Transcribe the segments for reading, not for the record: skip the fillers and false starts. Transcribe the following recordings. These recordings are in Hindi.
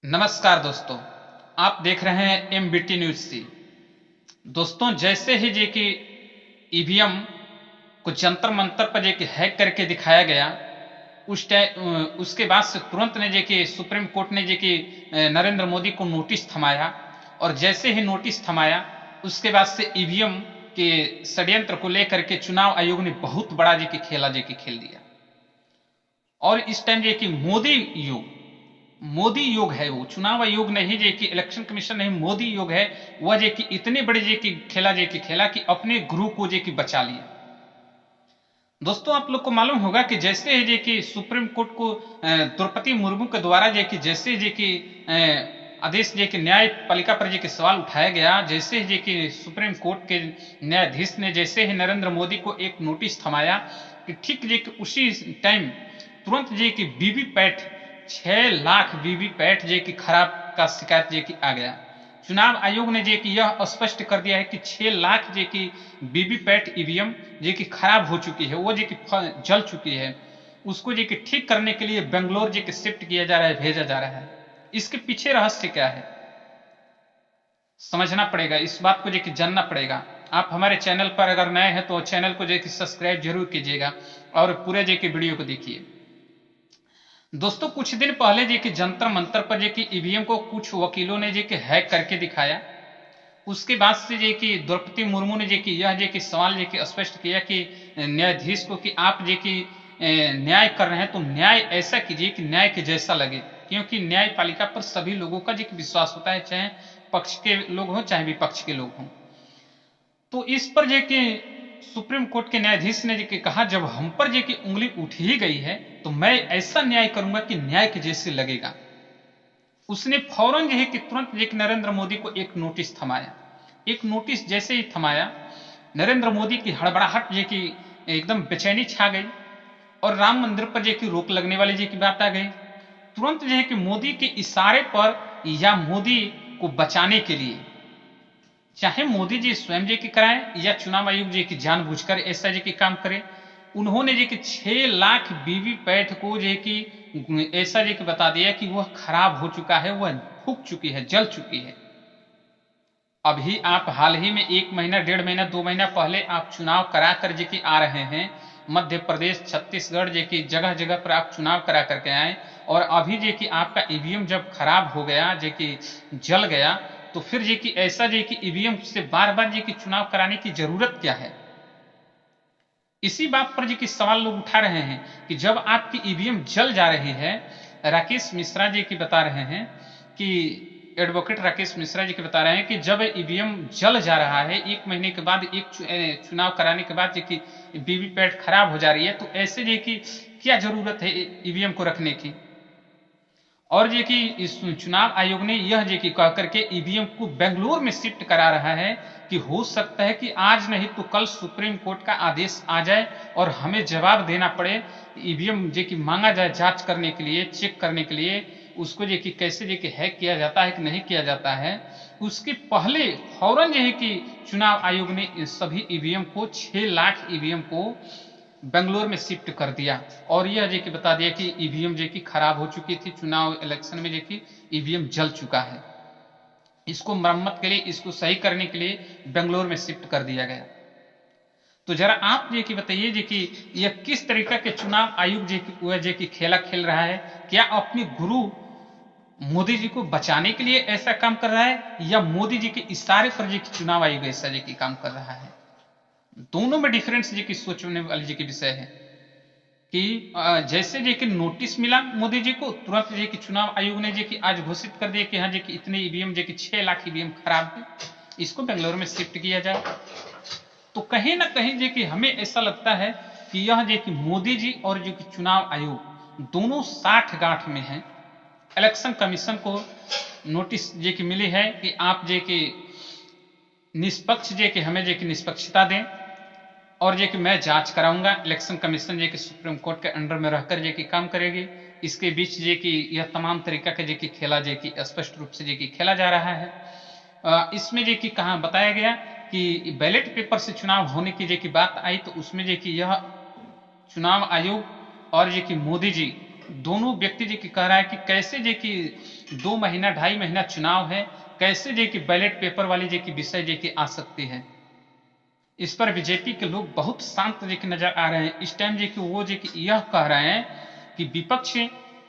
नमस्कार दोस्तों, आप देख रहे हैं एमबीटी न्यूज सी। दोस्तों, जैसे ही जे कि ईवीएम को जंतर मंतर पर जे कि हैक करके दिखाया गया, उसके बाद से तुरंत ने जे कि सुप्रीम कोर्ट ने जे कि नरेंद्र मोदी को नोटिस थमाया। और जैसे ही नोटिस थमाया उसके बाद से ईवीएम के षड्यंत्र को लेकर के चुनाव आयोग ने बहुत बड़ा जे कि खेल दिया। और इस टाइम जे कि मोदी योग है, वो चुनाव आयोग नहीं जे कि इलेक्शन कमीशन नहीं, मोदी योग है। वह जे कि इतने बड़े जे कि खेला कि अपने गुरु को जे कि बचा लिया। दोस्तों, आप लोग को मालूम होगा कि जैसे जे कि सुप्रीम कोर्ट को द्रौपदी मुर्मू के द्वारा जे कि जैसे जे कि आदेश जे कि न्यायपालिका पर जे कि सवाल उठाया गया, जैसे जे कि सुप्रीम कोर्ट के न्यायाधीश ने जैसे ही नरेंद्र मोदी को एक नोटिस थमाया कि ठीक जे कि उसी टाइम तुरंत जे कि वीवीपैट 6 लाख वीवीपैट जे कि खराब का शिकायत जे कि आ गया। चुनाव आयोग ने जे कि यह स्पष्ट कर दिया है कि 6 लाख जे कि वीवीपैट ईवीएम जे कि खराब हो चुकी है, वो जे कि जल चुकी है। उसको जे कि ठीक करने के लिए बेंगलोर जे कि शिफ्ट किया जा रहा है, भेजा जा रहा है। इसके पीछे रहस्य क्या है समझना पड़ेगा, इस बात को जे कि जानना पड़ेगा। आप हमारे चैनल पर अगर नए हैं तो चैनल को जे कि सब्सक्राइब जरूर कीजिएगा और पूरे जे कि वीडियो को देखिए। दोस्तों, कुछ दिन पहले जे कि जंतर मंतर पर जे कि ईवीएम को कुछ वकीलों ने जे कि हैक करके दिखाया। उसके बाद से जे कि द्रौपदी मुर्मू ने जे कि यह जे कि सवाल जे कि स्पष्ट किया कि न्यायाधीश को कि आप जे कि न्याय कर रहे हैं तो न्याय ऐसा कीजिए कि न्याय के जैसा लगे, क्योंकि न्यायपालिका पर सभी लोगों का जे कि विश्वास होता है, चाहे पक्ष के लोग हों चाहे विपक्ष के लोग हों। तो इस पर जे कि सुप्रीम कोर्ट के न्यायाधीश ने जे कहा, जब हम पर जे कि उंगली उठ ही गई है तो मैं ऐसा न्याय करूंगा कि न्याय के जैसे लगेगा। उसने फौरन जो है कि तुरंत जे कि नरेंद्र मोदी को एक नोटिस थमाया। एक नोटिस जैसे ही थमाया, नरेंद्र मोदी की हड़बड़ाहट जे कि एकदम बेचैनी छा गई और राम मंदिर पर जे कि रोक लगने वाली जे की बात आ गई। तुरंत जो है कि मोदी के इशारे पर या मोदी को बचाने के लिए, चाहे मोदी जी स्वयं जे की कराएं या चुनाव आयोग जी की जानबूझकर ऐसा जे की काम करे, उन्होंने जे कि 6 लाख वीवीपैट को जे कि ऐसा जे कि बता दिया कि वह खराब हो चुका है, वह फूक चुकी है, जल चुकी है। अभी आप हाल ही में 1 महीना 1.5 महीना 2 महीना पहले आप चुनाव करा कर जे कि आ रहे हैं। मध्य प्रदेश, छत्तीसगढ़ जे कि जगह जगह पर आप चुनाव करा करके आए, और अभी जे कि आपका ईवीएम जब खराब हो गया, जे कि जल गया, तो फिर जे कि ऐसा जे कि ईवीएम से बार बार जे कि चुनाव कराने की जरूरत क्या है। इसी बात पर जे कि सवाल लोग उठा रहे हैं कि जब आपकी ईवीएम जल जा रही है, राकेश मिश्रा जी की बता रहे हैं कि एडवोकेट राकेश मिश्रा जी के बता रहे हैं कि जब ईवीएम जल जा रहा है, 1 महीने के बाद एक चुनाव कराने के बाद जे कि वीवीपैट खराब हो जा रही है, तो ऐसे जे कि क्या जरूरत है ईवीएम को रखने की। और जे कि इस चुनाव आयोग ने यह जे कि कह करके ईवीएम को बेंगलोर में शिफ्ट करा रहा है कि हो सकता है कि आज नहीं तो कल सुप्रीम कोर्ट का आदेश आ जाए और हमें जवाब देना पड़े। ईवीएम जे कि मांगा जाए जांच करने के लिए, चेक करने के लिए, उसको जे कि कैसे जे कि हैक किया जाता है कि नहीं किया जाता है। उसके पहले फौरन जो है कि चुनाव आयोग ने सभी ईवीएम को, 6 लाख ईवीएम को बेंगलोर में शिफ्ट कर दिया और यह जे कि बता दिया कि ईवीएम जे कि खराब हो चुकी थी, चुनाव इलेक्शन में जे कि ईवीएम जल चुका है। इसको मरम्मत के लिए, इसको सही करने के लिए बेंगलोर में शिफ्ट कर दिया गया। तो जरा आप जे कि बताइए जे कि यह किस तरीका के चुनाव आयोग जे कि खेला खेल रहा है। क्या अपने गुरु मोदी जी को बचाने के लिए ऐसा काम कर रहा है, या मोदी जी के इशारे पर जे कि चुनाव आयोग ऐसा जे कि काम कर रहा है। दोनों में डिफरेंस जे कि सोचने वाली जी की विषय है कि जैसे जे कि नोटिस मिला मोदी जी को, तुरंत जे कि चुनाव आयोग ने जे कि आज घोषित कर दिया कि हाँ जे कि इतने ईवीएम जे कि 6 लाख ईवीएम खराब है, इसको बेंगलोर में शिफ्ट किया जाए। तो कहीं ना कहीं जे कि हमें ऐसा लगता है कि यह जे कि मोदी जी और जो कि चुनाव आयोग दोनों साठ गांठ में है। इलेक्शन कमीशन को नोटिस जे कि मिली है कि आप जे कि निष्पक्ष जे कि हमें जे कि निष्पक्षता दें और जे कि मैं जांच कराऊंगा। इलेक्शन कमीशन जे कि सुप्रीम कोर्ट के अंडर में रहकर जे कि काम करेगी। इसके बीच जे कि यह तमाम तरीका का जे कि खेला जे कि स्पष्ट रूप से जे कि खेला जा रहा है। इसमें जे कि कहा बताया गया कि बैलेट पेपर से चुनाव होने की जे कि बात आई, तो उसमें जे कि यह चुनाव आयोग और जे कि मोदी जी दोनों व्यक्ति जी की कह रहा है कि कैसे जे कि 2 महीना 2.5 महीना चुनाव है, कैसे जे कि बैलेट पेपर वाली जे की विषय जे की आ सकती है। इस पर बीजेपी के लोग बहुत शांत जे की नजर आ रहे हैं। इस टाइम जे कि वो जे कि यह कह रहे हैं कि विपक्ष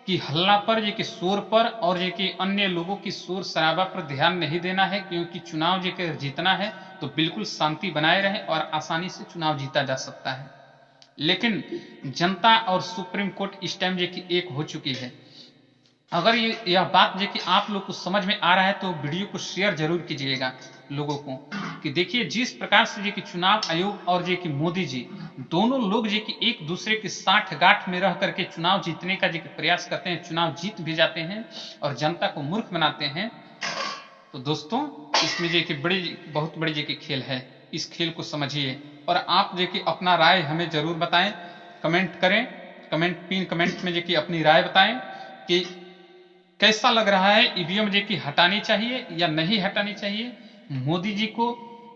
की हल्ला पर जे कि शोर पर और जे कि अन्य लोगों की शोर शराबा पर ध्यान नहीं देना है, क्योंकि चुनाव जे कि जीतना है तो बिल्कुल शांति बनाए रहे और आसानी से चुनाव जीता जा सकता है। लेकिन जनता और सुप्रीम कोर्ट इस टाइम जे कि एक हो चुकी है। अगर यह बात जो कि आप लोग को समझ में आ रहा है तो वीडियो को शेयर जरूर कीजिएगा लोगों को, कि देखिए जिस प्रकार से जो कि चुनाव आयोग और जो कि मोदी जी दोनों लोग जो कि एक दूसरे के साठ गांठ में रह करके चुनाव जीतने का जो कि प्रयास करते हैं, चुनाव जीत भी जाते हैं और जनता को मूर्ख बनाते हैं। तो दोस्तों इसमें जो कि बहुत बड़ी जो कि खेल है, इस खेल को समझिए और आप जो कि अपना राय हमें जरूर बताएं, कमेंट करें, पिन कमेंट में जो कि अपनी राय बताएं कि कैसा लग रहा है, ईवीएम जे की हटानी चाहिए या नहीं हटानी चाहिए, मोदी जी को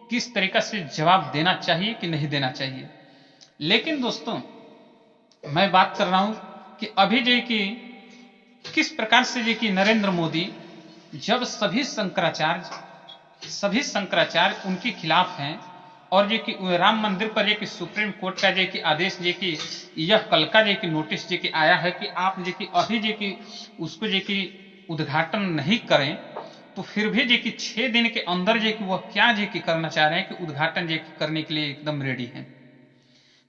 किस तरीका से जवाब देना चाहिए कि नहीं देना चाहिए। लेकिन दोस्तों मैं बात कर रहा हूं कि अभी जे कि किस प्रकार से जे कि नरेंद्र मोदी, जब सभी शंकराचार्य उनके खिलाफ हैं और जे कि राम मंदिर पर जे कि सुप्रीम कोर्ट का जे कि आदेश जे कि यह कल का जे कि नोटिस जे कि आया है कि आप जे कि अभी जे कि उसको जे कि उद्घाटन नहीं करें, तो फिर भी जे कि 6 दिन के अंदर जे कि वह क्या जे कि करना चाह रहे हैं कि उद्घाटन जे कि करने के लिए एकदम रेडी हैं।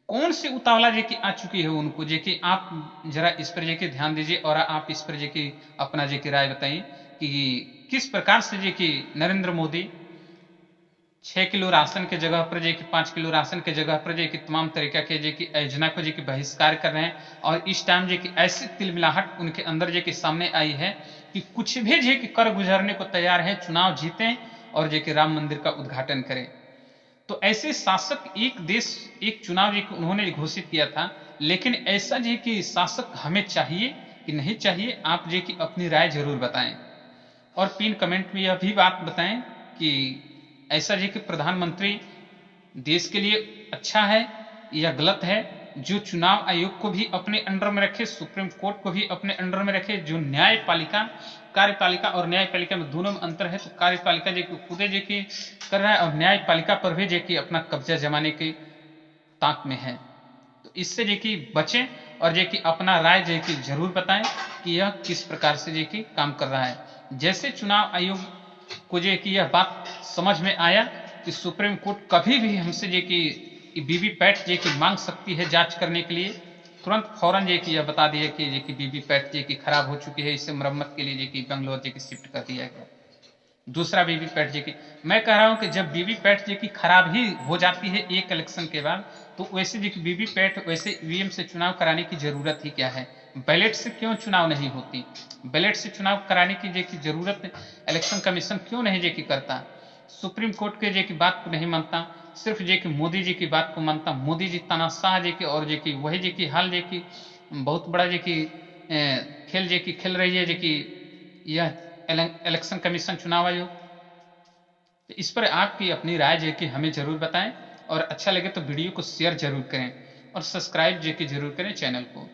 कौन सी उतावला जे कि आ चुकी है उनको, जे कि आप जरा इस पर जे कि ध्यान दीजिए और आप इस पर जे कि अपना जे कि राय बताइए कि किस प्रकार से जे कि नरेंद्र मोदी 6 किलो राशन के जगह पर जे कि 5 किलो राशन के जगह पर जे कि तमाम तरीका के जे कि योजना को जे कि बहिष्कार कर रहे हैं। और इस टाइम जे कि ऐसी तिलमिलाहट उनके अंदर जे कि सामने आई है कि कुछ भी जे कि कर गुजरने को तैयार है, चुनाव जीतें और जे कि राम मंदिर का उद्घाटन करें। तो ऐसे शासक, एक देश एक चुनाव जे कि उन्होंने घोषित किया था, लेकिन ऐसा जे कि शासक हमें चाहिए कि नहीं चाहिए, आप जे कि अपनी राय जरूर बताएं और पिन कमेंट में यह भी बात बताएं कि ऐसा जे कि प्रधानमंत्री देश के लिए अच्छा है या गलत है, जो चुनाव आयोग को भी अपने अंडर में रखे, सुप्रीम कोर्ट को भी अपने अंडर में रखे, जो न्यायपालिका, कार्यपालिका और न्यायपालिका में दोनों में अंतर है, तो कार्यपालिका जे कि खुदे जे कि कर रहा है और न्यायपालिका पर भी जे कि अपना कब्जा जमाने के ताक में है। तो इससे जे कि बचें और जे कि अपना राय जे कि जरूर बताएं कि यह किस प्रकार से जे कि काम कर रहा है। जैसे चुनाव आयोग को जे कि यह बात समझ में आया कि सुप्रीम कोर्ट कभी भी हमसे जे कि वीवीपैट जे कि मांग सकती है जांच करने के लिए, तुरंत फौरन जे कि यह बता दिया कि जे कि वीवीपैट जे कि खराब हो चुकी है, इसे मरम्मत के लिए जे कि बेंगलोर जे कि शिफ्ट कर दिया गया। दूसरा वीवीपैट जे कि मैं कह रहा हूं कि जब वीवीपैट जे कि खराब ही हो जाती है एक इलेक्शन के बाद, तो वैसे जे कि वीवीपैट वैसे ईवीएम से चुनाव कराने की जरूरत ही क्या है? बैलेट से क्यों चुनाव नहीं होती? बैलेट से चुनाव कराने की जे की जरूरत इलेक्शन कमीशन क्यों नहीं जे की करता? सुप्रीम कोर्ट के जे की बात को नहीं मानता, सिर्फ जे कि मोदी जी की बात को मानता। मोदी जी तानाशाह जे की और जे की वही जे की हाल जे की बहुत बड़ा जे की खेल जे की खेल रही है जे की यह इलेक्शन कमीशन, चुनाव आयोग। तो इस पर आपकी अपनी राय जे कि हमें जरूर बताएं और अच्छा लगे तो वीडियो को शेयर जरूर करें और सब्सक्राइब जे कि जरूर करें चैनल को।